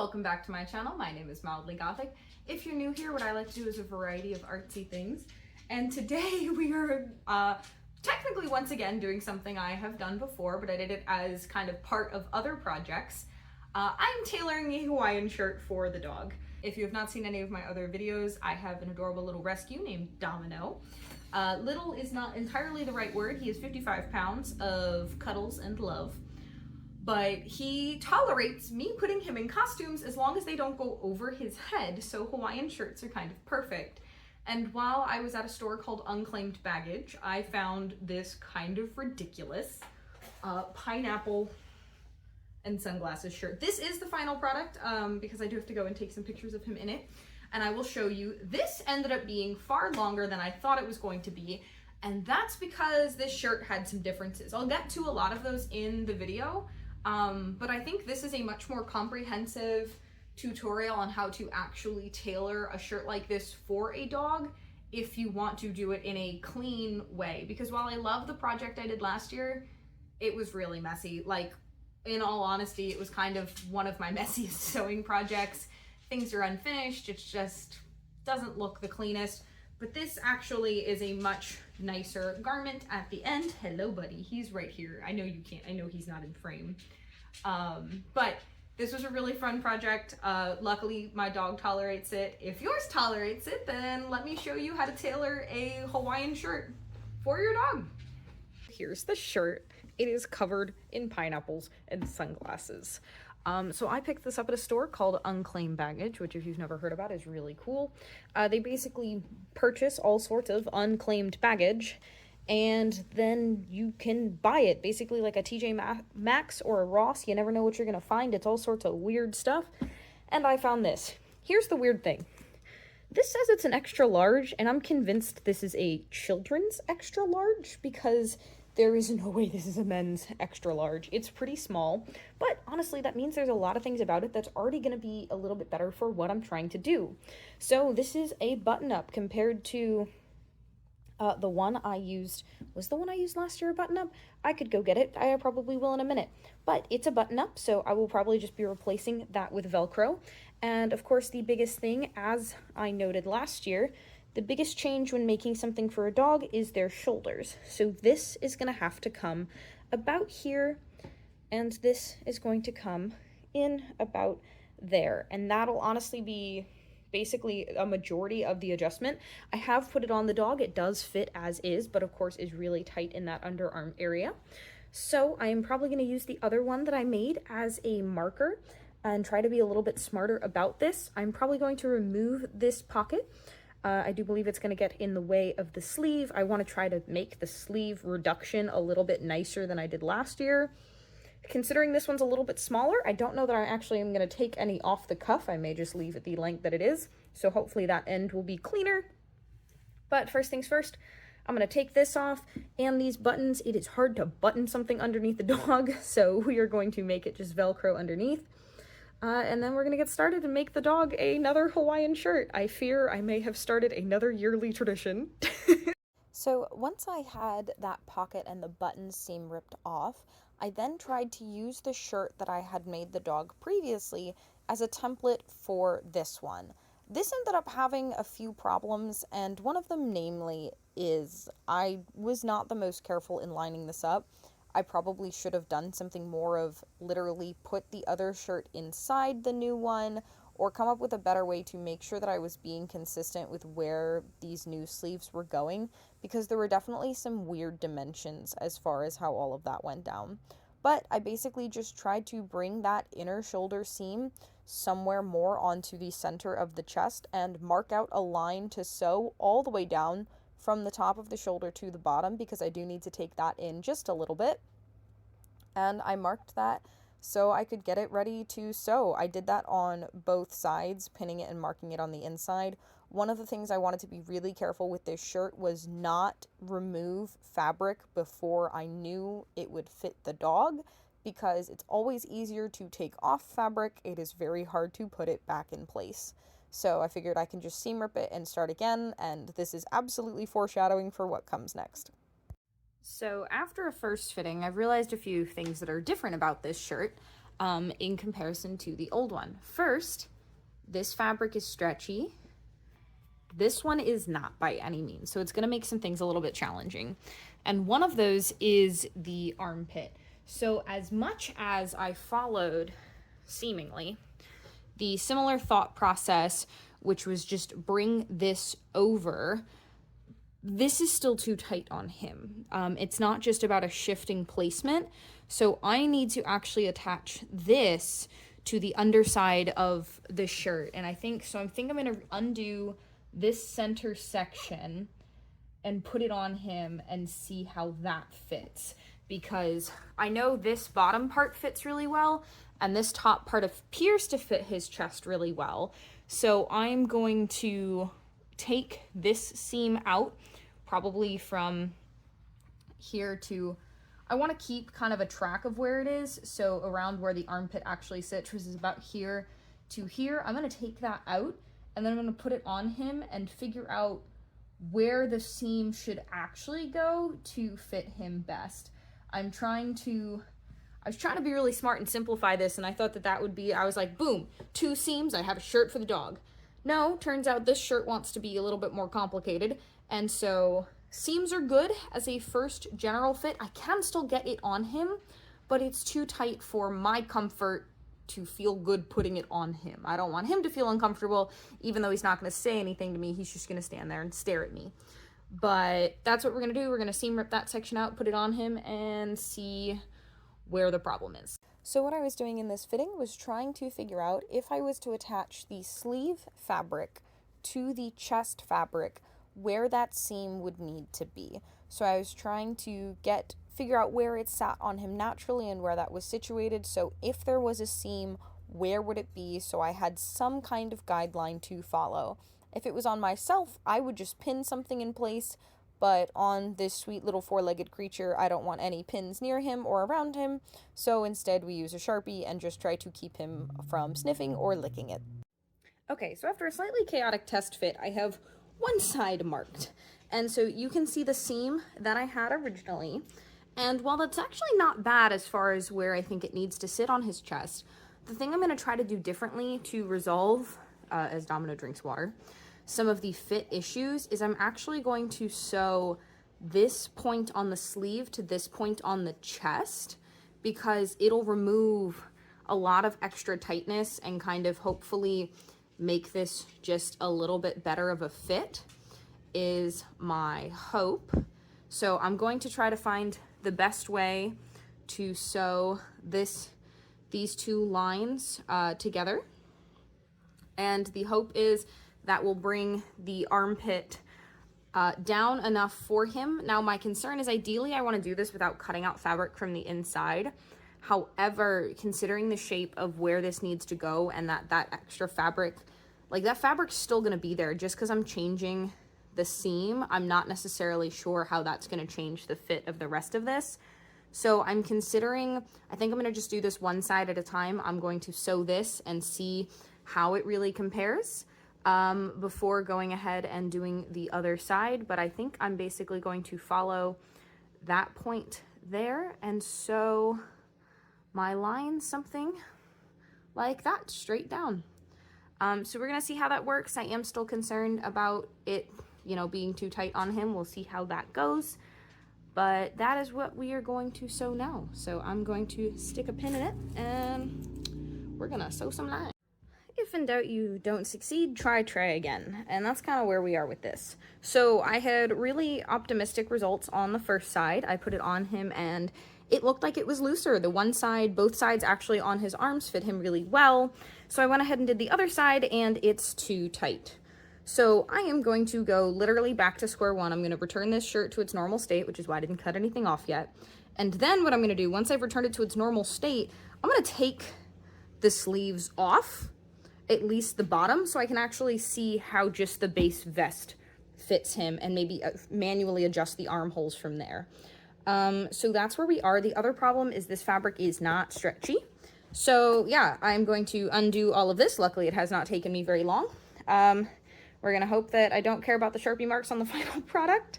welcome back to my channel. My name is Mildly Gothic. If you're new here, what I like to do is a variety of artsy things. And today we are technically once again doing something I have done before, but I did it as kind of part of other projects. I'm tailoring a Hawaiian shirt for the dog. If you have not seen any of my other videos, I have an adorable little rescue named Domino. Little is not entirely the right word. He is 55 pounds of cuddles and love. But he tolerates me putting him in costumes as long as they don't go over his head, so Hawaiian shirts are kind of perfect. And while I was at a store called Unclaimed Baggage, I found this kind of ridiculous pineapple and sunglasses shirt. This is the final product because I do have to go and take some pictures of him in it, and I will show you. This ended up being far longer than I thought it was going to be, and that's because this shirt had some differences. I'll get to a lot of those in the video. But I think this is a much more comprehensive tutorial on how to actually tailor a shirt like this for a dog if you want to do it in a clean way. Because while I love the project I did last year, it was really messy. Like, in all honesty, it was kind of one of my messiest sewing projects. Things are unfinished, it just doesn't look the cleanest. But this actually is a much nicer garment at the end. Hello, buddy. He's right here. I know you can't. I know he's not in frame. But this was a really fun project. Luckily, my dog tolerates it. If yours tolerates it, then let me show you how to tailor a Hawaiian shirt for your dog. Here's the shirt. It is covered in pineapples and sunglasses. So I picked this up at a store called Unclaimed Baggage, which if you've never heard about is really cool. They basically purchase all sorts of unclaimed baggage, and then you can buy it, basically like a TJ Maxx or a Ross. You never know what you're gonna find. It's all sorts of weird stuff. And I found this. Here's the weird thing. This says it's an extra large, and I'm convinced this is a children's extra large because there is no way this is a men's extra large. It's pretty small, but honestly, that means there's a lot of things about it that's already going to be a little bit better for what I'm trying to do. So this is a button-up compared to the one I used. Was the one I used last year a button-up? I could go get it. I probably will in a minute. But it's a button-up, so I will probably just be replacing that with Velcro. And of course, the biggest thing, as I noted last year, the biggest change when making something for a dog is their shoulders. So this is going to have to come about here, and this is going to come in about there. And that'll honestly be basically a majority of the adjustment. I have put it on the dog. It does fit as is, but of course is really tight in that underarm area. So I am probably going to use the other one that I made as a marker and try to be a little bit smarter about this. I'm probably going to remove this pocket. I do believe it's going to get in the way of the sleeve. I want to try to make the sleeve reduction a little bit nicer than I did last year. Considering this one's a little bit smaller, I don't know that I actually am going to take any off the cuff. I may just leave it the length that it is. So hopefully that end will be cleaner. But first things first, I'm going to take this off. And these buttons, it is hard to button something underneath the dog. So we are going to make it just Velcro underneath. And then we're going to get started and make the dog another Hawaiian shirt. I fear I may have started another yearly tradition. So once I had that pocket and the button seam ripped off, I then tried to use the shirt that I had made the dog previously as a template for this one. This ended up having a few problems, and one of them namely is I was not the most careful in lining this up. I probably should have done something more of literally put the other shirt inside the new one, or come up with a better way to make sure that I was being consistent with where these new sleeves were going, because there were definitely some weird dimensions as far as how all of that went down. But I basically just tried to bring that inner shoulder seam somewhere more onto the center of the chest and mark out a line to sew all the way down from the top of the shoulder to the bottom, because I do need to take that in just a little bit. And I marked that so I could get it ready to sew. I did that on both sides, pinning it and marking it on the inside. One of the things I wanted to be really careful with this shirt was not remove fabric before I knew it would fit the dog, because it's always easier to take off fabric. It is very hard to put it back in place. So I figured I can just seam rip it and start again, and this is absolutely foreshadowing for what comes next. So after a first fitting, I've realized a few things that are different about this shirt. in comparison to the old one. First, this fabric is stretchy. This one is not by any means, so it's going to make some things a little bit challenging. And one of those is the armpit. So as much as I followed, seemingly, the similar thought process, which was just bring this over, this is still too tight on him. It's not just about a shifting placement, so I need to actually attach this to the underside of the shirt. And I think I'm going to undo this center section and put it on him and see how that fits, because I know this bottom part fits really well and this top part appears to fit his chest really well. So I'm going to take this seam out, probably from here to, I want to keep kind of a track of where it is, so around where the armpit actually sits, which is about here to here. I'm going to take that out, and then I'm going to put it on him and figure out where the seam should actually go to fit him best. I was trying to be really smart and simplify this, and I thought that would be, I was like, boom, 2 seams, I have a shirt for the dog. No, turns out this shirt wants to be a little bit more complicated, and so seams are good as a first general fit. I can still get it on him, but it's too tight for my comfort to feel good putting it on him. I don't want him to feel uncomfortable, even though he's not going to say anything to me. He's just going to stand there and stare at me. But that's what we're going to do. We're going to seam rip that section out, put it on him, and see where the problem is. So what I was doing in this fitting was trying to figure out if I was to attach the sleeve fabric to the chest fabric, where that seam would need to be. So I was trying to figure out where it sat on him naturally and where that was situated. So if there was a seam, where would it be? So I had some kind of guideline to follow. If it was on myself, I would just pin something in place, but on this sweet little 4-legged creature, I don't want any pins near him or around him, so instead we use a Sharpie and just try to keep him from sniffing or licking it. Okay, so after a slightly chaotic test fit, I have one side marked. And so you can see the seam that I had originally. And while that's actually not bad as far as where I think it needs to sit on his chest, the thing I'm going to try to do differently to resolve, as Domino drinks water, some of the fit issues is I'm actually going to sew this point on the sleeve to this point on the chest, because it'll remove a lot of extra tightness and kind of hopefully make this just a little bit better of a fit, is my hope. So I'm going to try to find the best way to sew these 2 lines together. And the hope is that will bring the armpit down enough for him. Now my concern is ideally I want to do this without cutting out fabric from the inside. However, considering the shape of where this needs to go and that extra fabric, like that fabric's still going to be there, just because I'm changing the seam, I'm not necessarily sure how that's going to change the fit of the rest of this. So I'm considering, I think I'm going to just do this one side at a time. I'm going to sew this and see how it really compares before going ahead and doing the other side. But I think I'm basically going to follow that point there and sew my line something like that straight down. So we're going to see how that works. I am still concerned about it, being too tight on him. We'll see how that goes. But that is what we are going to sew now. So I'm going to stick a pin in it and we're going to sew some lines. If in doubt you don't succeed, try again. And that's kind of where we are with this. So I had really optimistic results on the first side. I put it on him and it looked like it was looser. The one side, both sides actually on his arms fit him really well. So I went ahead and did the other side and it's too tight. So I am going to go literally back to square one. I'm going to return this shirt to its normal state, which is why I didn't cut anything off yet. And then what I'm going to do, once I've returned it to its normal state, I'm going to take the sleeves off, at least the bottom, so I can actually see how just the base vest fits him and maybe manually adjust the armholes from there. So that's where we are. The other problem is this fabric is not stretchy. So yeah, I'm going to undo all of this. Luckily, it has not taken me very long. We're going to hope that I don't care about the Sharpie marks on the final product.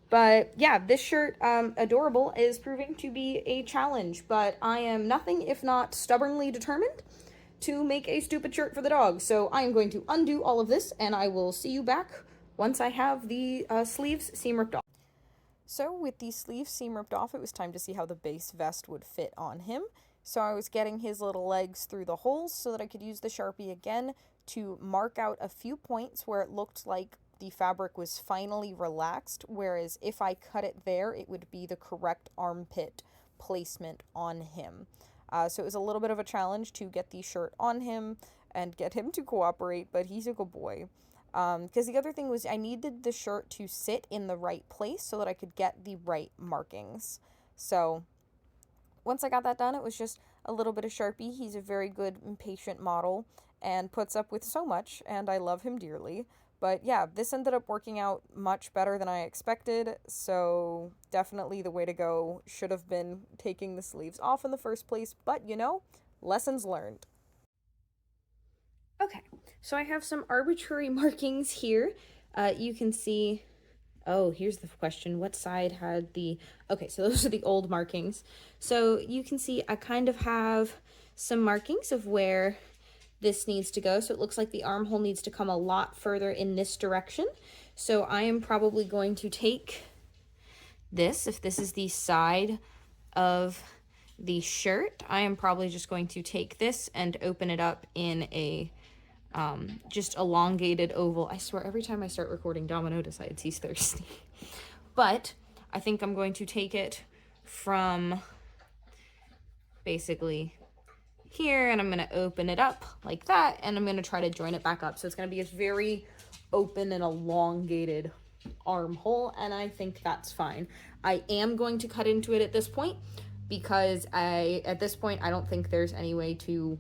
But yeah, this shirt, adorable, is proving to be a challenge, but I am nothing if not stubbornly determined to make a stupid shirt for the dog. So I am going to undo all of this, and I will see you back once I have the sleeves seam ripped off. So with the sleeves seam ripped off, it was time to see how the base vest would fit on him. So I was getting his little legs through the holes so that I could use the Sharpie again to mark out a few points where it looked like the fabric was finally relaxed, whereas if I cut it there, it would be the correct armpit placement on him. So it was a little bit of a challenge to get the shirt on him and get him to cooperate, but he's a good boy. Because the other thing was I needed the shirt to sit in the right place so that I could get the right markings. So once I got that done, it was just a little bit of Sharpie. He's a very good and patient model and puts up with so much, and I love him dearly. But yeah, this ended up working out much better than I expected, so definitely the way to go. Should have been taking the sleeves off in the first place, but you know, lessons learned. Okay, so I have some arbitrary markings here. You can see, oh, here's the question. What side had the, okay, so those are the old markings. So you can see I kind of have some markings of where this needs to go. So it looks like the armhole needs to come a lot further in this direction. So I am probably going to take this, if this is the side of the shirt, I am probably just going to take this and open it up in a just elongated oval. I swear every time I start recording, Domino decides he's thirsty. But I think I'm going to take it from basically here, and I'm going to open it up like that, and I'm going to try to join it back up. So it's going to be a very open and elongated armhole, and I think that's fine. I am going to cut into it at this point because at this point I don't think there's any way to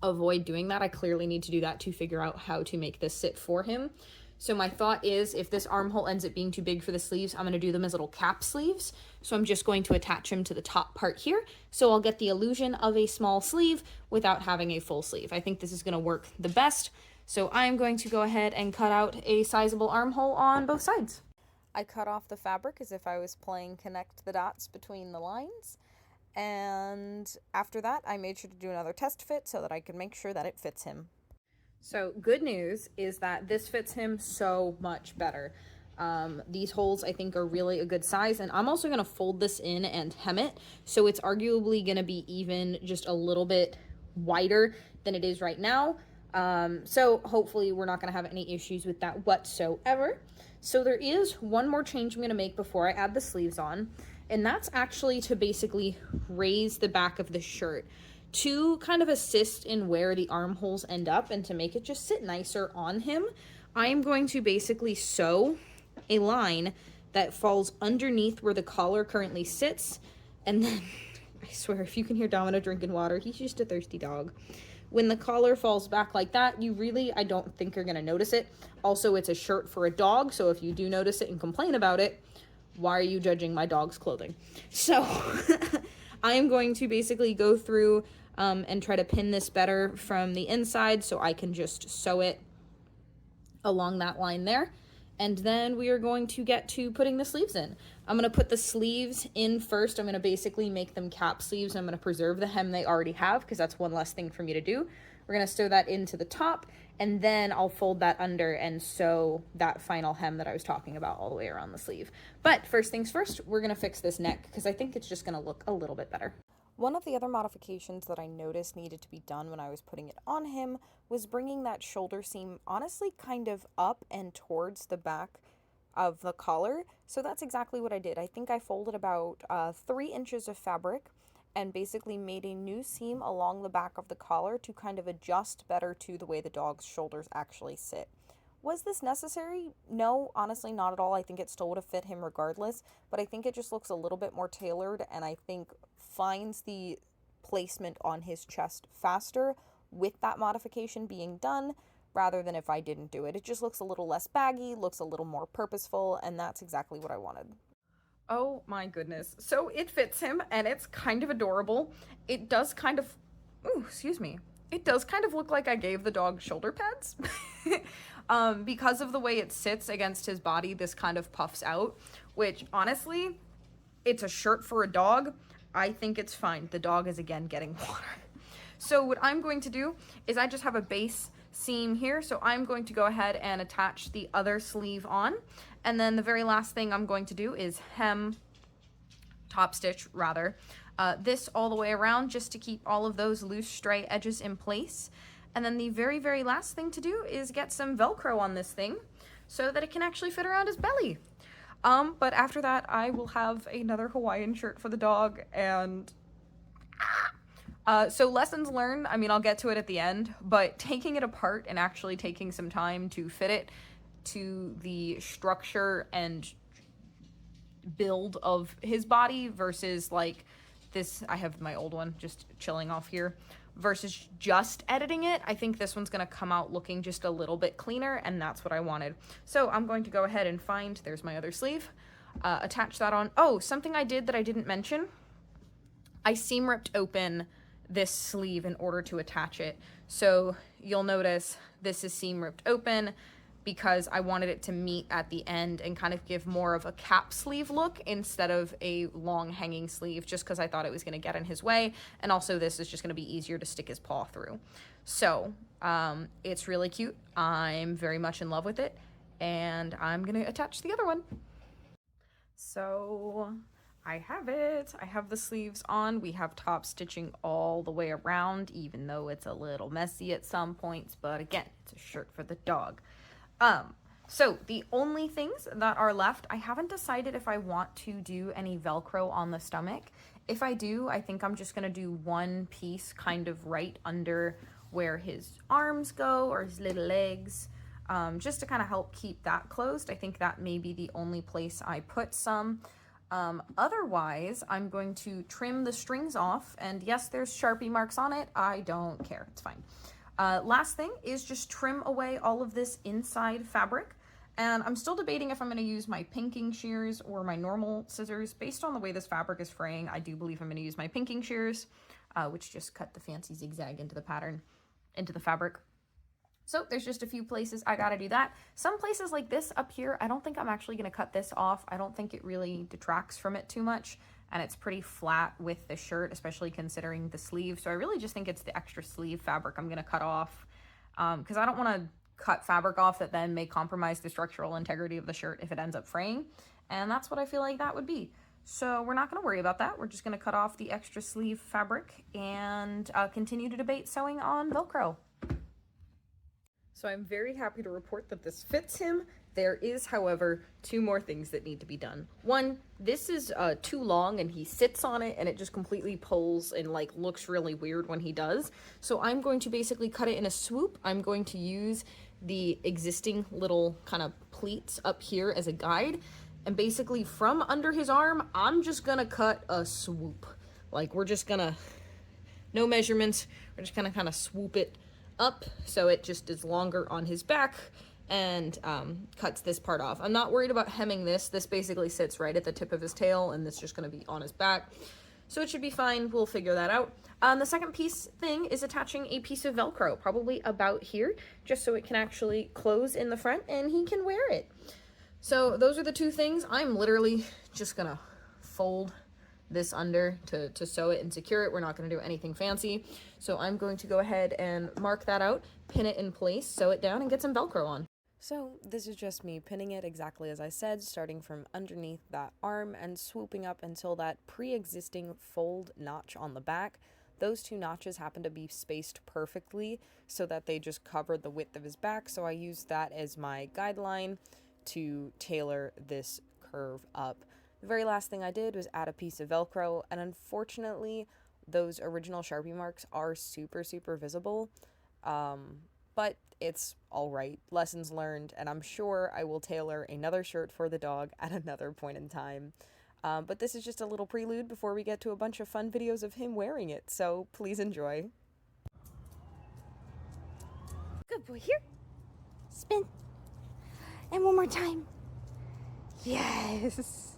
avoid doing that. I clearly need to do that to figure out how to make this sit for him. So my thought is if this armhole ends up being too big for the sleeves, I'm going to do them as little cap sleeves. So I'm just going to attach him to the top part here. So I'll get the illusion of a small sleeve without having a full sleeve. I think this is going to work the best. So I'm going to go ahead and cut out a sizable armhole on both sides. I cut off the fabric as if I was playing connect the dots between the lines. And after that, I made sure to do another test fit so that I could make sure that it fits him. So good news is that this fits him so much better. These holes I think are really a good size, and I'm also going to fold this in and hem it, so it's arguably going to be even just a little bit wider than it is right now. So hopefully we're not going to have any issues with that whatsoever. So there is one more change I'm going to make before I add the sleeves on, and that's actually to basically raise the back of the shirt to kind of assist in where the armholes end up and to make it just sit nicer on him. I am going to basically sew a line that falls underneath where the collar currently sits, and then I swear if you can hear Domino drinking water, he's just a thirsty dog. When the collar falls back like that, you really, I don't think you're gonna notice it. Also, it's a shirt for a dog, so if you do notice it and complain about it, why are you judging my dog's clothing? So I am going to basically go through and try to pin this better from the inside so I can just sew it along that line there. And then we are going to get to putting the sleeves in. I'm going to put the sleeves in first. I'm going to basically make them cap sleeves. I'm going to preserve the hem they already have because that's one less thing for me to do. We're going to sew that into the top, and then I'll fold that under and sew that final hem that I was talking about all the way around the sleeve. But first things first, we're going to fix this neck because I think it's just going to look a little bit better. One of the other modifications that I noticed needed to be done when I was putting it on him was bringing that shoulder seam honestly kind of up and towards the back of the collar. So that's exactly what I did. I think I folded about 3 inches of fabric and basically made a new seam along the back of the collar to kind of adjust better to the way the dog's shoulders actually sit. Was this necessary? No, honestly, not at all. I think it still would have fit him regardless, but I think it just looks a little bit more tailored, and I think finds the placement on his chest faster with that modification being done rather than if I didn't do it. It just looks a little less baggy, looks a little more purposeful, and that's exactly what I wanted. Oh my goodness. So it fits him, and it's kind of adorable. It does kind of, ooh, excuse me. It does kind of look like I gave the dog shoulder pads. Because of the way it sits against his body, this kind of puffs out, which honestly, it's a shirt for a dog. I think it's fine. The dog is again getting water. So what I'm going to do is I just have a base seam here, so I'm going to go ahead and attach the other sleeve on, and then the very last thing I'm going to do is top stitch this all the way around just to keep all of those loose stray edges in place. And then the very, very last thing to do is get some Velcro on this thing so that it can actually fit around his belly. But after that, I will have another Hawaiian shirt for the dog, and so lessons learned, I mean, I'll get to it at the end, but taking it apart and actually taking some time to fit it to the structure and build of his body versus like this, I have my old one just chilling off here, versus just editing it, I think this one's gonna come out looking just a little bit cleaner, and that's what I wanted. So I'm going to go ahead and find, there's my other sleeve, attach that on. Oh, something I did that I didn't mention, I seam ripped open this sleeve in order to attach it. So you'll notice this is seam ripped open because I wanted it to meet at the end and kind of give more of a cap sleeve look instead of a long hanging sleeve, just because I thought it was going to get in his way, and also this is just going to be easier to stick his paw through. So it's really cute. I'm very much in love with it, and I'm going to attach the other one. So I have it. I have the sleeves on. We have top stitching all the way around, even though it's a little messy at some points, but again, it's a shirt for the dog. So the only things that are left, I haven't decided if I want to do any Velcro on the stomach. If I do, I think I'm just gonna do one piece kind of right under where his arms go or his little legs, just to kind of help keep that closed. I think that may be the only place I put some. Otherwise, I'm going to trim the strings off, and yes, there's Sharpie marks on it. I don't care, it's fine. Last thing is just trim away all of this inside fabric, and I'm still debating if I'm going to use my pinking shears or my normal scissors. Based on the way this fabric is fraying, I do believe I'm going to use my pinking shears, which just cut the fancy zigzag into the pattern, into the fabric. So there's just a few places I gotta do that. Some places like this up here, I don't think I'm actually gonna cut this off. I don't think it really detracts from it too much, and it's pretty flat with the shirt, especially considering the sleeve. So I really just think it's the extra sleeve fabric I'm gonna cut off, because I don't wanna cut fabric off that then may compromise the structural integrity of the shirt if it ends up fraying, and that's what I feel like that would be. So we're not gonna worry about that. We're just gonna cut off the extra sleeve fabric and continue to debate sewing on Velcro. So I'm very happy to report that this fits him. There is, however, two more things that need to be done. One, this is too long and he sits on it and it just completely pulls and like looks really weird when he does. So I'm going to basically cut it in a swoop. I'm going to use the existing little kind of pleats up here as a guide. And basically from under his arm, I'm just gonna cut a swoop. Like we're just gonna, no measurements, we're just gonna kind of swoop it up so it just is longer on his back and cuts this part off. I'm not worried about hemming this. This basically sits right at the tip of his tail and this is just going to be on his back. So it should be fine. We'll figure that out. The second thing is attaching a piece of Velcro, probably about here, just so it can actually close in the front and he can wear it. So those are the two things. I'm literally just going to fold this under to sew it and secure it. We're not going to do anything fancy. So I'm going to go ahead and mark that out, pin it in place, sew it down, and get some Velcro on. So this is just me pinning it exactly as I said, starting from underneath that arm and swooping up until that pre-existing fold notch on the back. Those two notches happen to be spaced perfectly so that they just covered the width of his back. So I used that as my guideline to tailor this curve up. The very last thing I did was add a piece of Velcro, and unfortunately those original Sharpie marks are super visible, but it's alright. Lessons learned, and I'm sure I will tailor another shirt for the dog at another point in time. But this is just a little prelude before we get to a bunch of fun videos of him wearing it, so please enjoy. Good boy, here. Spin. And one more time. Yes.